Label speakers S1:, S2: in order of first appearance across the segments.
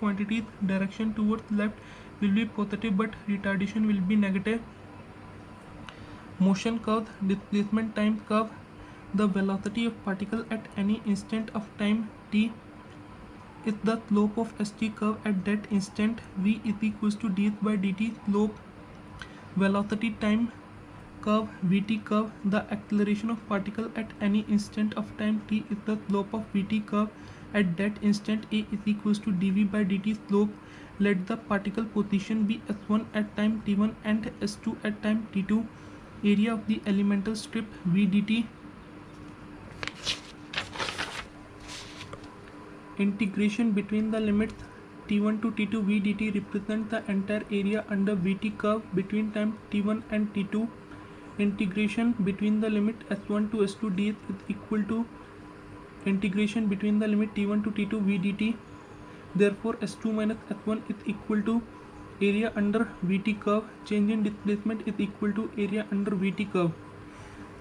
S1: quantities, direction towards left will be positive but retardation will be negative. Motion curve, displacement time curve, the velocity of particle at any instant of time t is the slope of st curve at that instant. V is equals to dx by dt slope. Velocity time curve, vt curve, the acceleration of particle at any instant of time t is the slope of vt curve at that instant. A is equals to dv by dt slope. Let the particle position be s1 at time t1 and s2 at time t2. Area of the elemental strip v dt. Integration between the limits t1 to t2 v dt represent the entire area under vt curve between time t1 and t2. Integration between the limit s1 to s2 dx is equal to integration between the limit t1 to t2 v dt. Therefore s2 minus s1 is equal to area under vt curve. Change in displacement is equal to area under vt curve.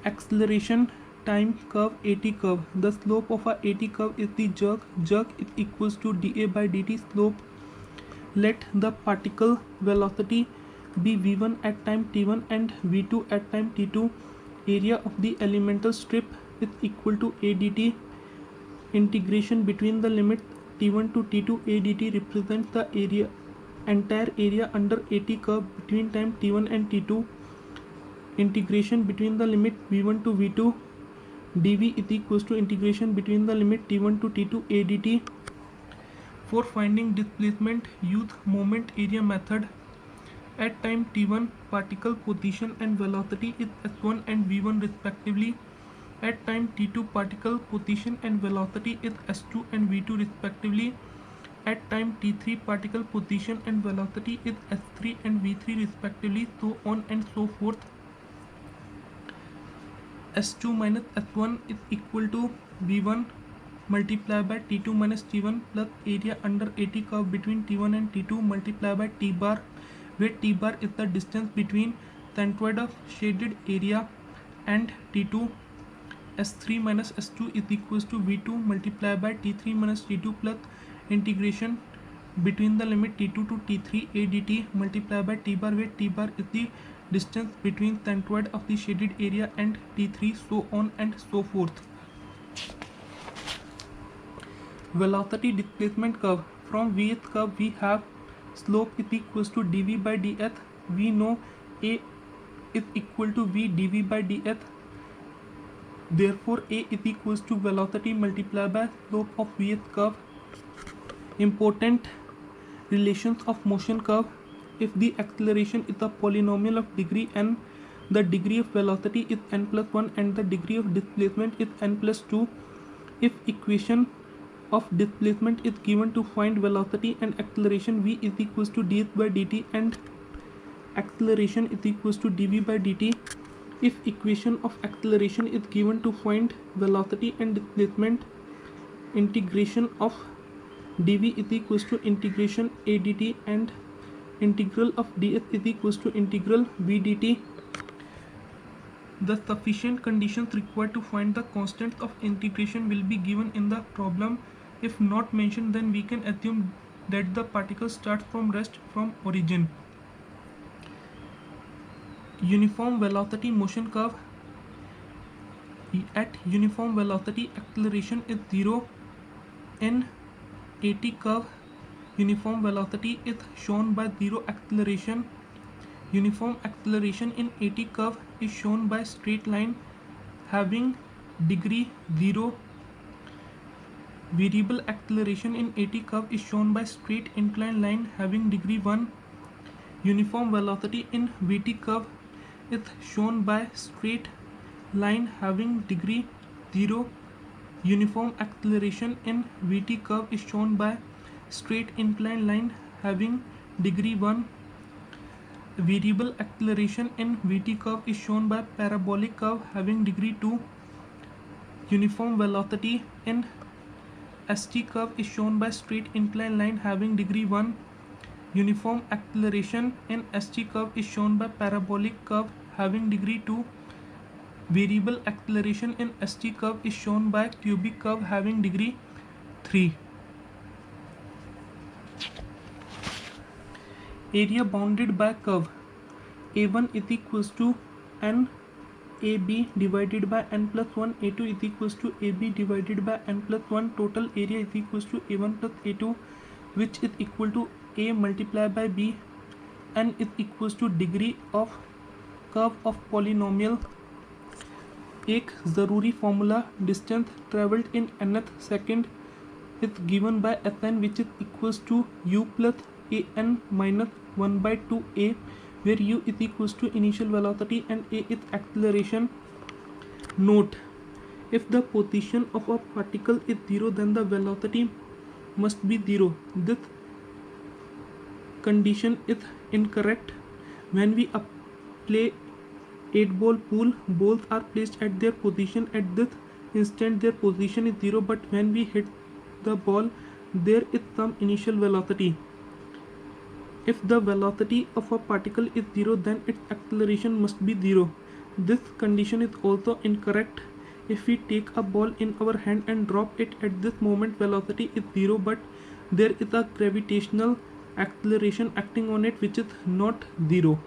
S1: Acceleration time curve, at curve. The slope of a at curve is the jerk. Jerk is equals to dA by dt slope. Let the particle velocity be v1 at time t1 and v2 at time t2. Area of the elemental strip is equal to a dt. Integration between the limit t1 to t2 a dt represents the area, entire area under at curve between time t1 and t2. Integration between the limit v1 to v2 dv is equals to integration between the limit t1 to t2 a dt. For finding displacement, use moment area method. At time t1, particle position and velocity is s1 and v1 respectively. At time t2, particle position and velocity is s2 and v2 respectively. At time t3, particle position and velocity is s3 and v3 respectively, so on and so forth. S2 minus S1 is equal to V1 multiplied by T2 minus T1 plus area under AT curve between T1 and T2 multiplied by T bar, where T bar is the distance between centroid of shaded area and T2. S3 minus S2 is equals to V2 multiplied by T3 minus T2 plus integration between the limit T2 to T3 a dt multiplied by T bar, where T bar is the distance between centroid of the shaded area and T3, so on and so forth. Velocity displacement curve. From Vth curve we have slope is equals to dv by dth. We know a is equal to v dv by dth. Therefore a is equals to velocity multiplied by slope of Vth curve. Important relations of motion curve. If the acceleration is a polynomial of degree n, the degree of velocity is n plus 1 and the degree of displacement is n plus 2. If equation of displacement is given to find velocity and acceleration, v is equals to dx by dt and acceleration is equals to dv by dt. If equation of acceleration is given to find velocity and displacement, integration of dv is equals to integration a dt and integral of ds is equals to integral v dt. The sufficient conditions required to find the constants of integration will be given in the problem. If not mentioned, then we can assume that the particle starts from rest from origin. Uniform velocity motion curve. At uniform velocity, acceleration is 0. In AT curve, uniform velocity is shown by 0 acceleration. Uniform acceleration in AT curve is shown by straight line having degree 0. Variable acceleration in AT curve is shown by straight inclined line having degree 1. Uniform velocity in VT curve is shown by straight line having degree 0. Uniform acceleration in VT curve is shown by straight inclined line having degree 1. Variable acceleration in VT curve is shown by parabolic curve having degree 2. Uniform velocity in ST curve is shown by straight inclined line having degree 1. Uniform acceleration in ST curve is shown by parabolic curve having degree 2. Variable acceleration in ST curve is shown by cubic curve having degree 3. area bounded by curve a1 is equals to n ab divided by n plus 1, a2 is equals to ab divided by n plus 1, total area is equals to a1 plus a2, which is equal to a multiplied by b. n is equals to degree of curve of polynomial. एक ज़रूरी formula distance travelled in nth second is given by Sn, which is equals to u plus an minus 1 by 2a, where u is equals to initial velocity and a is acceleration. Note: if the position of a particle is 0, then the velocity must be 0. This condition is incorrect. When we play 8-ball pool, balls are placed at their position. At this instant their position is 0, but when we hit the ball, there is some initial velocity. If the velocity of a particle is 0, then its acceleration must be 0. This condition is also incorrect. If we take a ball in our hand and drop it at this moment, velocity is 0, but there is a gravitational acceleration acting on it, which is not 0.